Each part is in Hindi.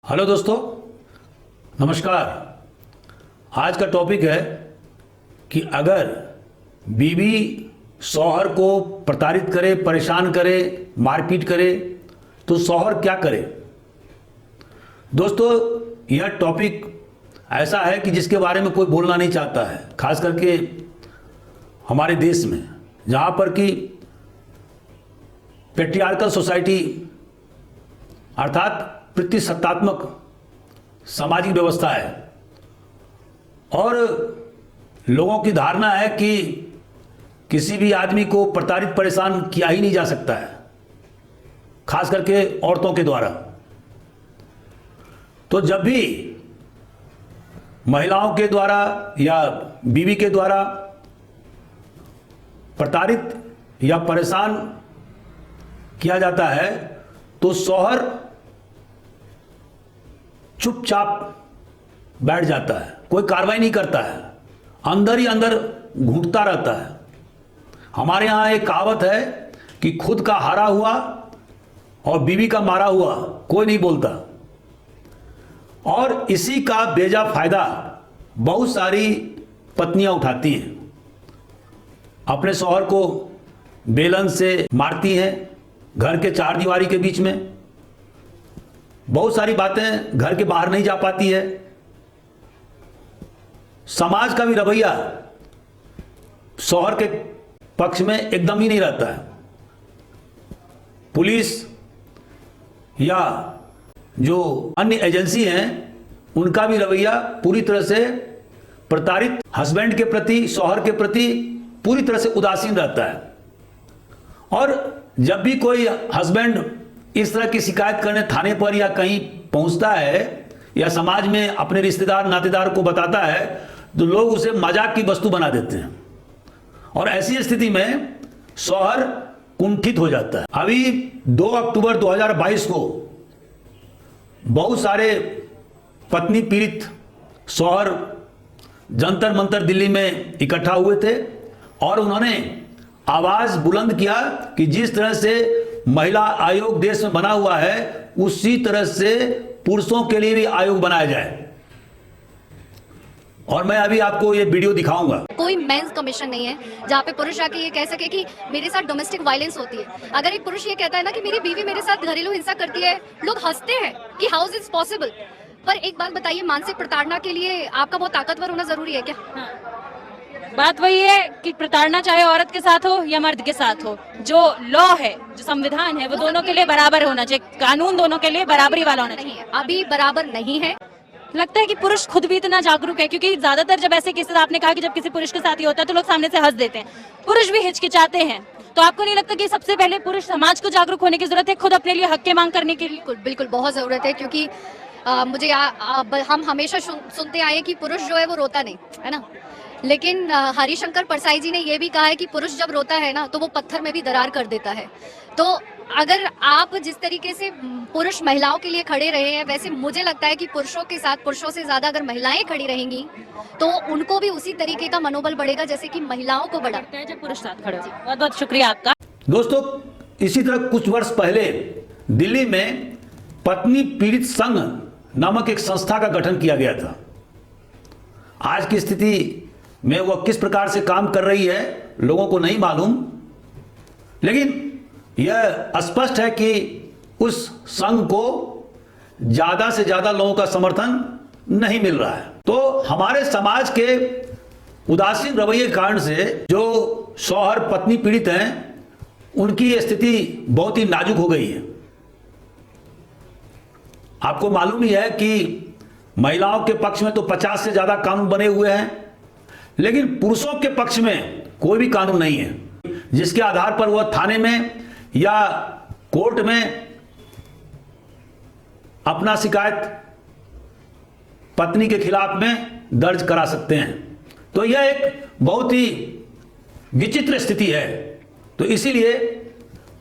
हेलो दोस्तों, नमस्कार। आज का टॉपिक है कि अगर बीवी शौहर को प्रताड़ित करे, परेशान करे, मारपीट करे तो शौहर क्या करे। दोस्तों, यह टॉपिक ऐसा है कि जिसके बारे में कोई बोलना नहीं चाहता है, खास करके हमारे देश में, जहाँ पर कि पेट्रियार्कल सोसाइटी अर्थात प्रतिसत्तात्मक सामाजिक व्यवस्था है और लोगों की धारणा है कि किसी भी आदमी को प्रताड़ित परेशान किया ही नहीं जा सकता है, खास करके औरतों के द्वारा। तो जब भी महिलाओं के द्वारा या बीवी के द्वारा प्रताड़ित या परेशान किया जाता है तो शौहर चुपचाप बैठ जाता है, कोई कार्रवाई नहीं करता है, अंदर ही अंदर घुटता रहता है। हमारे यहाँ एक कहावत है कि खुद का हारा हुआ और बीवी का मारा हुआ कोई नहीं बोलता, और इसी का बेजा फायदा बहुत सारी पत्नियां उठाती हैं। अपने शौहर को बेलन से मारती हैं, घर के चार दीवारी के बीच में। बहुत सारी बातें घर के बाहर नहीं जा पाती है। समाज का भी रवैया शौहर के पक्ष में एकदम ही नहीं रहता है। पुलिस या जो अन्य एजेंसी हैं उनका भी रवैया पूरी तरह से प्रताड़ित हस्बैंड के प्रति, शौहर के प्रति पूरी तरह से उदासीन रहता है। और जब भी कोई हस्बैंड इस तरह की शिकायत करने थाने पर या कहीं पहुंचता है या समाज में अपने रिश्तेदार नातेदार को बताता है तो लोग उसे मजाक की वस्तु बना देते हैं और ऐसी स्थिति में शौहर कुंठित हो जाता है। अभी 2 अक्टूबर 2022 को बहुत सारे पत्नी पीड़ित शौहर जंतर मंतर दिल्ली में इकट्ठा हुए थे और उन्होंने आवाज बुलंद किया कि जिस तरह से महिला आयोग देश में बना हुआ है उसी तरह से पुरुषों के लिए भी आयोग बनाया जाए। और मैं अभी आपको ये वीडियो दिखाऊंगा। कोई मेंस कमीशन नहीं है जहाँ पे पुरुष आके ये कह सके कि मेरे साथ डोमेस्टिक वायलेंस होती है। अगर एक पुरुष ये कहता है ना कि मेरी बीवी मेरे साथ घरेलू हिंसा करती है, लोग हंसते हैं कि हाउ इज इट पॉसिबल। पर एक बात बताइए, मानसिक प्रताड़ना के लिए आपका बहुत ताकतवर होना जरूरी है क्या? बात वही है कि प्रताड़ना चाहे औरत के साथ हो या मर्द के साथ हो, जो लॉ है, जो संविधान है, वो दोनों के लिए बराबर होना चाहिए। कानून दोनों के लिए बराबरी वाला होना चाहिए। अभी बराबर नहीं है। लगता है कि पुरुष खुद भी इतना जागरूक है, क्योंकि ज्यादातर जब ऐसे केसेस आपने कहा कि जब किसी पुरुष के साथ ही होता है तो लोग सामने से हंस देते हैं, पुरुष भी हिचकिचाते हैं। तो आपको नहीं लगता कि सबसे पहले पुरुष समाज को जागरूक होने की जरूरत है, खुद अपने लिए हक की मांग करने के लिए? बिल्कुल बहुत जरूरत है, क्योंकि हम हमेशा सुनते आए कि पुरुष जो है वो रोता नहीं है ना, लेकिन हरिशंकर परसाई जी ने ये भी कहा है कि पुरुष जब रोता है ना तो वो पत्थर में भी दरार कर देता है। तो अगर आप जिस तरीके से पुरुष महिलाओं के लिए खड़े रहे हैं, वैसे मुझे लगता है कि पुरुषों के साथ, पुरुषों से ज्यादा अगर महिलाएं खड़ी रहेंगी तो उनको भी उसी तरीके का मनोबल बढ़ेगा जैसे कि महिलाओं को बढ़ा है जब पुरुष साथ खड़े हो। बहुत बहुत शुक्रिया आपका। दोस्तों, इसी तरह कुछ वर्ष पहले दिल्ली में पत्नी पीड़ित संघ नामक एक संस्था का गठन किया गया था। आज की स्थिति में वह किस प्रकार से काम कर रही है लोगों को नहीं मालूम, लेकिन यह स्पष्ट है कि उस संघ को ज्यादा से ज्यादा लोगों का समर्थन नहीं मिल रहा है। तो हमारे समाज के उदासीन रवैये के कारण से जो शौहर पत्नी पीड़ित हैं उनकी स्थिति बहुत ही नाजुक हो गई है। आपको मालूम ही है कि महिलाओं के पक्ष में तो 50 से ज्यादा कानून बने हुए हैं, लेकिन पुरुषों के पक्ष में कोई भी कानून नहीं है जिसके आधार पर वह थाने में या कोर्ट में अपना शिकायत पत्नी के खिलाफ में दर्ज करा सकते हैं। तो यह एक बहुत ही विचित्र स्थिति है। तो इसीलिए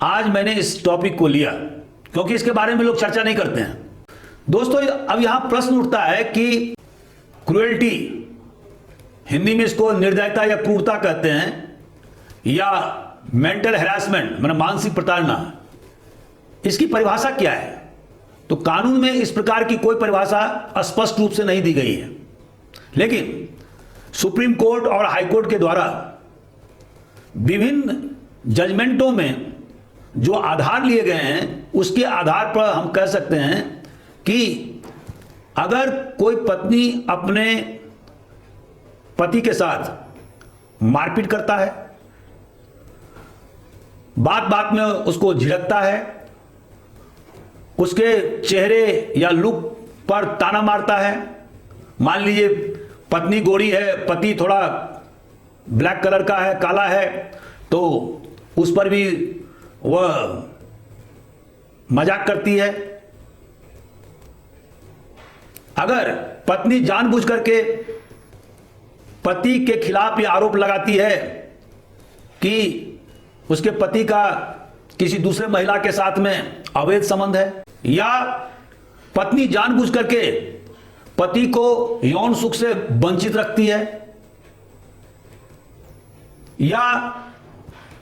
आज मैंने इस टॉपिक को लिया, क्योंकि इसके बारे में लोग चर्चा नहीं करते हैं। दोस्तों, अब यहां प्रश्न उठता है कि क्रूएल्टी, हिंदी में इसको निर्दयता या क्रूरता कहते हैं, या मेंटल हैरेसमेंट मतलब मानसिक प्रताड़ना, इसकी परिभाषा क्या है? तो कानून में इस प्रकार की कोई परिभाषा स्पष्ट रूप से नहीं दी गई है, लेकिन सुप्रीम कोर्ट और हाई कोर्ट के द्वारा विभिन्न जजमेंटों में जो आधार लिए गए हैं उसके आधार पर हम कह सकते हैं कि अगर कोई पत्नी अपने पति के साथ मारपीट करता है, बात बात में उसको झिड़कता है, उसके चेहरे या लुक पर ताना मारता है, मान लीजिए पत्नी गोरी है, पति थोड़ा ब्लैक कलर का है, काला है, तो उस पर भी वह मजाक करती है। अगर पत्नी जानबूझ करके पति के खिलाफ यह आरोप लगाती है कि उसके पति का किसी दूसरे महिला के साथ में अवैध संबंध है, या पत्नी जानबूझ करके पति को यौन सुख से वंचित रखती है, या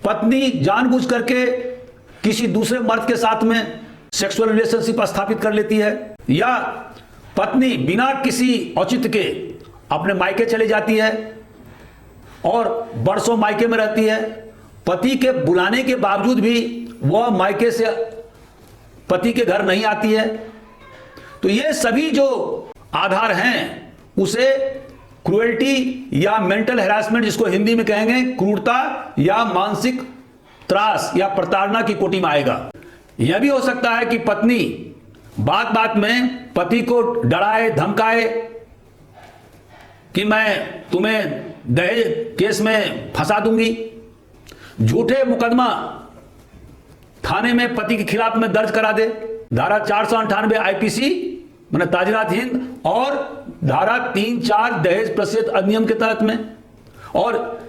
पत्नी जानबूझ करके किसी दूसरे मर्द के साथ में सेक्सुअल रिलेशनशिप स्थापित कर लेती है, या पत्नी बिना किसी औचित्य के अपने मायके चली जाती है और बरसों मायके में रहती है, पति के बुलाने के बावजूद भी वह मायके से पति के घर नहीं आती है, तो ये सभी जो आधार हैं उसे क्रूएल्टी या मेंटल हैरासमेंट, जिसको हिंदी में कहेंगे क्रूरता या मानसिक त्रास या प्रताड़ना की कोटि में आएगा। यह भी हो सकता है कि पत्नी बात बात में पति को डराए धमकाए कि मैं तुम्हें दहेज केस में फंसा दूंगी, झूठे मुकदमा थाने में पति के खिलाफ में दर्ज करा दे, धारा 498 आईपीसी मैंने ताजनात हिंद और धारा 3-4 दहेज प्रतिषेध अधिनियम के तहत में, और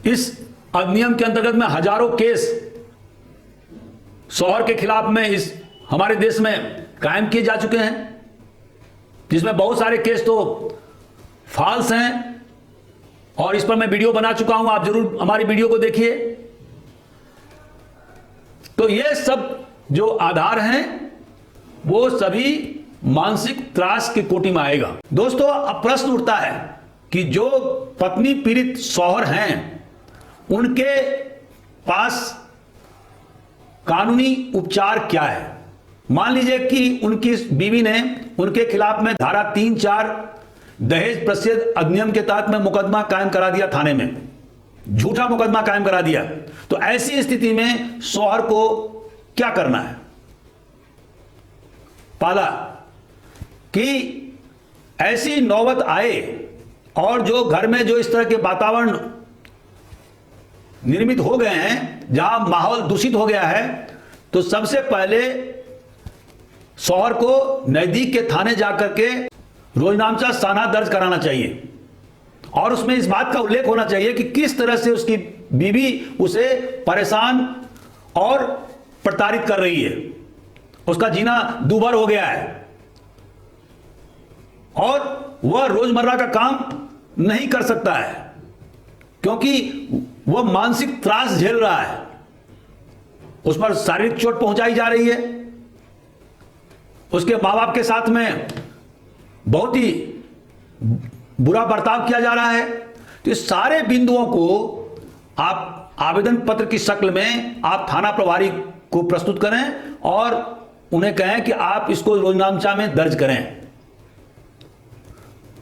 इस अधिनियम के अंतर्गत में हजारों केस शौहर के खिलाफ में इस हमारे देश में कायम किए जा चुके हैं, जिसमें बहुत सारे केस तो फॉल्स हैं, और इस पर मैं वीडियो बना चुका हूं, आप जरूर हमारी वीडियो को देखिए। तो ये सब जो आधार हैं वो सभी मानसिक त्रास की कोटि में आएगा। दोस्तों, अब प्रश्न उठता है कि जो पत्नी पीड़ित शौहर हैं उनके पास कानूनी उपचार क्या है। मान लीजिए कि उनकी बीवी ने उनके खिलाफ में धारा 3-4 दहेज प्रतिषेध अधिनियम के तहत में मुकदमा कायम करा दिया, थाने में झूठा मुकदमा कायम करा दिया, तो ऐसी स्थिति में शौहर को क्या करना है। पहला कि ऐसी नौबत आए और जो घर में जो इस तरह के वातावरण निर्मित हो गए हैं जहां माहौल दूषित हो गया है, तो सबसे पहले शौहर को नजदीक के थाने जाकर के रोजनामचा साना दर्ज कराना चाहिए, और उसमें इस बात का उल्लेख होना चाहिए कि किस तरह से उसकी बीवी उसे परेशान और प्रताड़ित कर रही है, उसका जीना दूभर हो गया है और वह रोजमर्रा का काम नहीं कर सकता है क्योंकि वह मानसिक त्रास झेल रहा है, उस पर शारीरिक चोट पहुंचाई जा रही है, उसके मां बाप के साथ में बहुत ही बुरा बर्ताव किया जा रहा है। तो इस सारे बिंदुओं को आप आवेदन पत्र की शक्ल में आप थाना प्रभारी को प्रस्तुत करें और उन्हें कहें कि आप इसको रोजनामचा में दर्ज करें,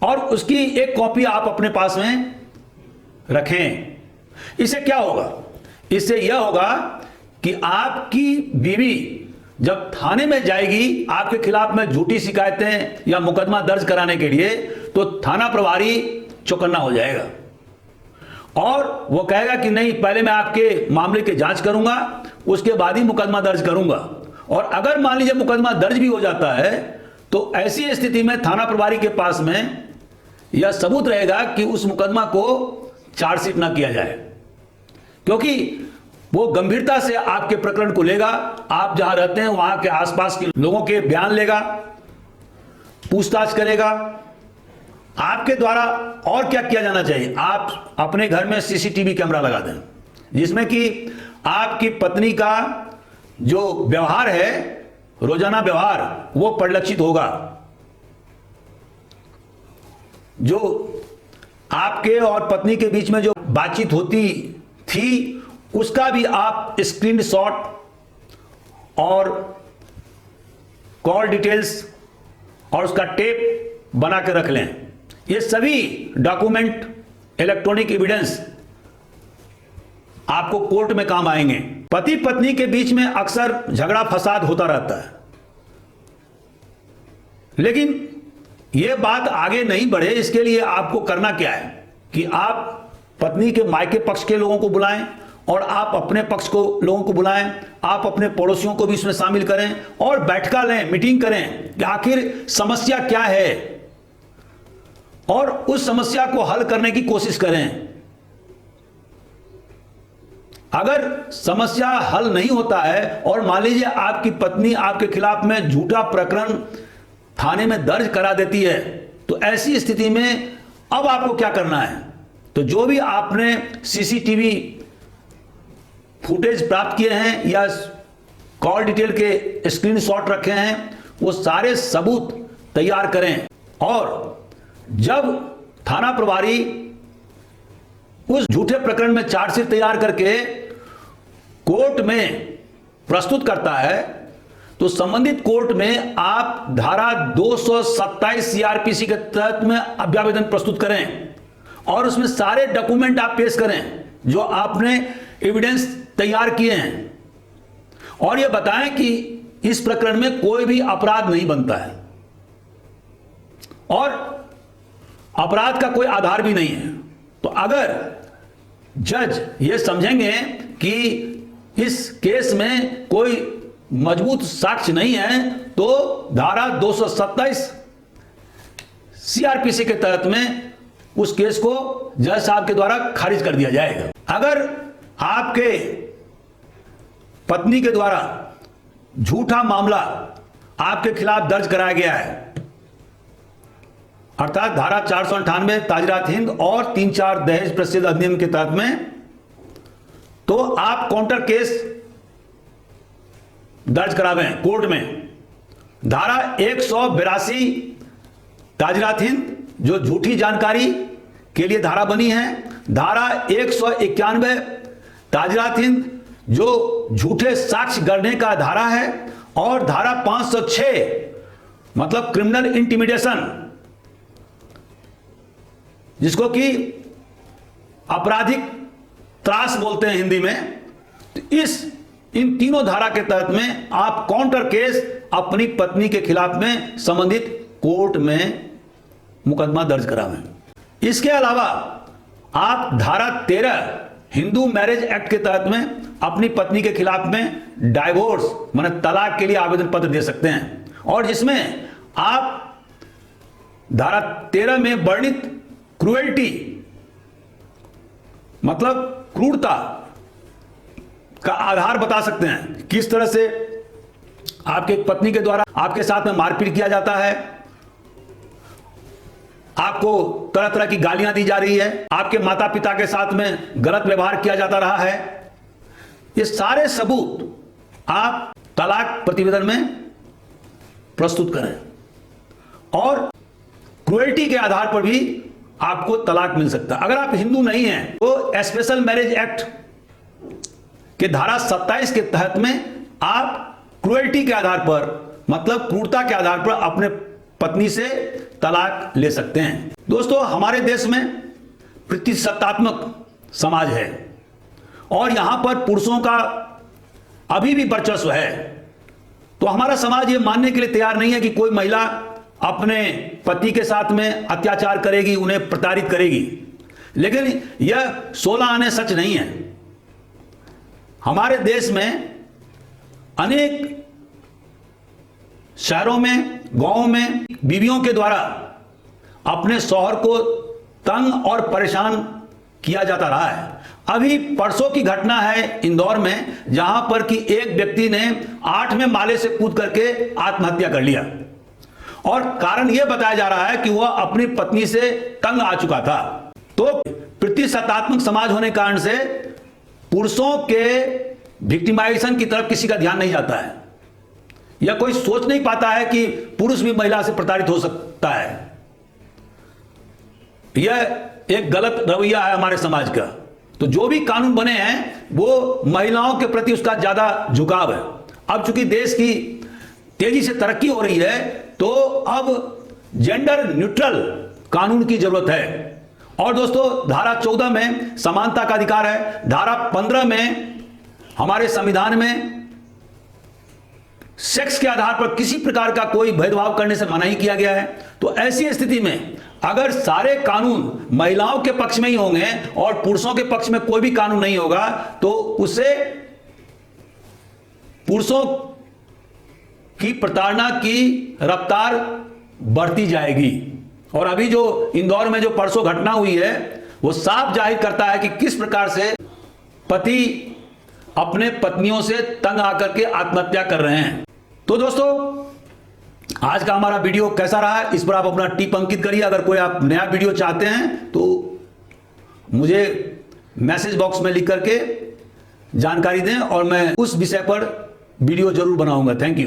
और उसकी एक कॉपी आप अपने पास में रखें। इससे क्या होगा? इससे यह होगा कि आपकी बीवी जब थाने में जाएगी आपके खिलाफ में झूठी शिकायतें या मुकदमा दर्ज कराने के लिए, तो थाना प्रभारी चौकन्ना हो जाएगा और वो कहेगा कि नहीं, पहले मैं आपके मामले की जांच करूंगा, उसके बाद ही मुकदमा दर्ज करूंगा। और अगर मान लीजिए मुकदमा दर्ज भी हो जाता है तो ऐसी स्थिति में थाना प्रभारी के पास में यह सबूत रहेगा कि उस मुकदमा को चार्जशीट ना किया जाए, क्योंकि वो गंभीरता से आपके प्रकरण को लेगा, आप जहां रहते हैं वहां के आसपास के लोगों के बयान लेगा, पूछताछ करेगा। आपके द्वारा और क्या किया जाना चाहिए? आप अपने घर में सीसीटीवी कैमरा लगा दें, जिसमें कि आपकी पत्नी का जो व्यवहार है रोजाना व्यवहार वो परिलक्षित होगा। जो आपके और पत्नी के बीच में जो बातचीत होती थी उसका भी आप स्क्रीनशॉट और कॉल डिटेल्स और उसका टेप बना के रख लें। ये सभी डॉक्यूमेंट, इलेक्ट्रॉनिक एविडेंस आपको कोर्ट में काम आएंगे। पति पत्नी के बीच में अक्सर झगड़ा फसाद होता रहता है, लेकिन यह बात आगे नहीं बढ़े इसके लिए आपको करना क्या है कि आप पत्नी के मायके पक्ष के लोगों को बुलाएं और आप अपने पक्ष को लोगों को बुलाएं, आप अपने पड़ोसियों को भी इसमें शामिल करें और बैठका लें, मीटिंग करें कि आखिर समस्या क्या है और उस समस्या को हल करने की कोशिश करें। अगर समस्या हल नहीं होता है और मान लीजिए आपकी पत्नी आपके खिलाफ में झूठा प्रकरण थाने में दर्ज करा देती है, तो ऐसी स्थिति में अब आपको क्या करना है? तो जो भी आपने सीसीटीवी फुटेज प्राप्त किए हैं या कॉल डिटेल के स्क्रीनशॉट रखे हैं, वो सारे सबूत तैयार करें और जब थाना प्रभारी उस झूठे प्रकरण में चार्जशीट तैयार करके कोर्ट में प्रस्तुत करता है तो संबंधित कोर्ट में आप धारा 227 सीआरपीसी के तहत में अभ्यावेदन प्रस्तुत करें और उसमें सारे डॉक्यूमेंट आप पेश करें जो आपने एविडेंस तैयार किए हैं और यह बताएं कि इस प्रकरण में कोई भी अपराध नहीं बनता है और अपराध का कोई आधार भी नहीं है। तो अगर जज ये समझेंगे कि इस केस में कोई मजबूत साक्ष्य नहीं है तो धारा 227 सीआरपीसी के तहत में उस केस को जज साहब के द्वारा खारिज कर दिया जाएगा। अगर आपके पत्नी के द्वारा झूठा मामला आपके खिलाफ दर्ज कराया गया है, अर्थात धारा 498 ताजरात हिंद और 3-4 दहेज प्रतिषेध अधिनियम के तहत में, तो आप काउंटर केस दर्ज करावें कोर्ट में। धारा 182 ताजरात हिंद जो झूठी जानकारी के लिए धारा बनी है, धारा 191 ताजरात हिंद जो झूठे साक्ष्य गढ़ने का धारा है और धारा 506 मतलब क्रिमिनल इंटिमिडेशन जिसको कि आपराधिक त्रास बोलते हैं हिंदी में। तो इन तीनों धारा के तहत में आप काउंटर केस अपनी पत्नी के खिलाफ में संबंधित कोर्ट में मुकदमा दर्ज करावें। इसके अलावा आप धारा 13 हिंदू मैरिज एक्ट के तहत में अपनी पत्नी के खिलाफ में डाइवोर्स माने तलाक के लिए आवेदन पत्र दे सकते हैं और जिसमें आप धारा 13 में वर्णित क्रूएल्टी मतलब क्रूरता का आधार बता सकते हैं, किस तरह से आपके पत्नी के द्वारा आपके साथ में मारपीट किया जाता है, आपको तरह तरह की गालियां दी जा रही है, आपके माता पिता के साथ में गलत व्यवहार किया जाता रहा है। ये सारे सबूत आप तलाक प्रतिवेदन में प्रस्तुत करें और क्रूएल्टी के आधार पर भी आपको तलाक मिल सकता है। अगर आप हिंदू नहीं हैं तो स्पेशल मैरिज एक्ट के धारा 27 के तहत में आप क्रूएल्टी के आधार पर मतलब क्रूरता के आधार पर अपने पत्नी से तलाक ले सकते हैं। दोस्तों, हमारे देश में प्रतिशतात्मक समाज है और यहां पर पुरुषों का अभी भी वर्चस्व है। तो हमारा समाज यह मानने के लिए तैयार नहीं है कि कोई महिला अपने पति के साथ में अत्याचार करेगी, उन्हें प्रताड़ित करेगी। लेकिन यह 16 आने सच नहीं है। हमारे देश में अनेक शहरों में, गांवों में बीवियों के द्वारा अपने शौहर को तंग और परेशान किया जाता रहा है। अभी परसों की घटना है इंदौर में, जहां पर कि एक व्यक्ति ने 8वें माले से कूद करके आत्महत्या कर लिया और कारण यह बताया जा रहा है कि वह अपनी पत्नी से तंग आ चुका था। तो प्रतिशतात्मक समाज होने के कारण से पुरुषों के विक्टिमाइजेशन की तरफ किसी का ध्यान नहीं जाता है। या कोई सोच नहीं पाता है कि पुरुष भी महिला से प्रताड़ित हो सकता है। यह एक गलत रवैया है हमारे समाज का। तो जो भी कानून बने हैं वो महिलाओं के प्रति उसका ज्यादा झुकाव है। अब चूंकि देश की तेजी से तरक्की हो रही है तो अब जेंडर न्यूट्रल कानून की जरूरत है। और दोस्तों, धारा 14 में समानता का अधिकार है, धारा 15 में हमारे संविधान में सेक्स के आधार पर किसी प्रकार का कोई भेदभाव करने से मना ही किया गया है। तो ऐसी स्थिति में अगर सारे कानून महिलाओं के पक्ष में ही होंगे और पुरुषों के पक्ष में कोई भी कानून नहीं होगा तो उससे पुरुषों की प्रताड़ना की रफ्तार बढ़ती जाएगी। और अभी जो इंदौर में जो परसों घटना हुई है वो साफ जाहिर करता है कि किस प्रकार से पति अपने पत्नियों से तंग आकर के आत्महत्या कर रहे हैं। तो दोस्तों, आज का हमारा वीडियो कैसा रहा है इस पर आप अपना टिप अंकित करिए। अगर कोई आप नया वीडियो चाहते हैं तो मुझे मैसेज बॉक्स में लिख करके जानकारी दें और मैं उस विषय पर वीडियो जरूर बनाऊंगा। Thank you.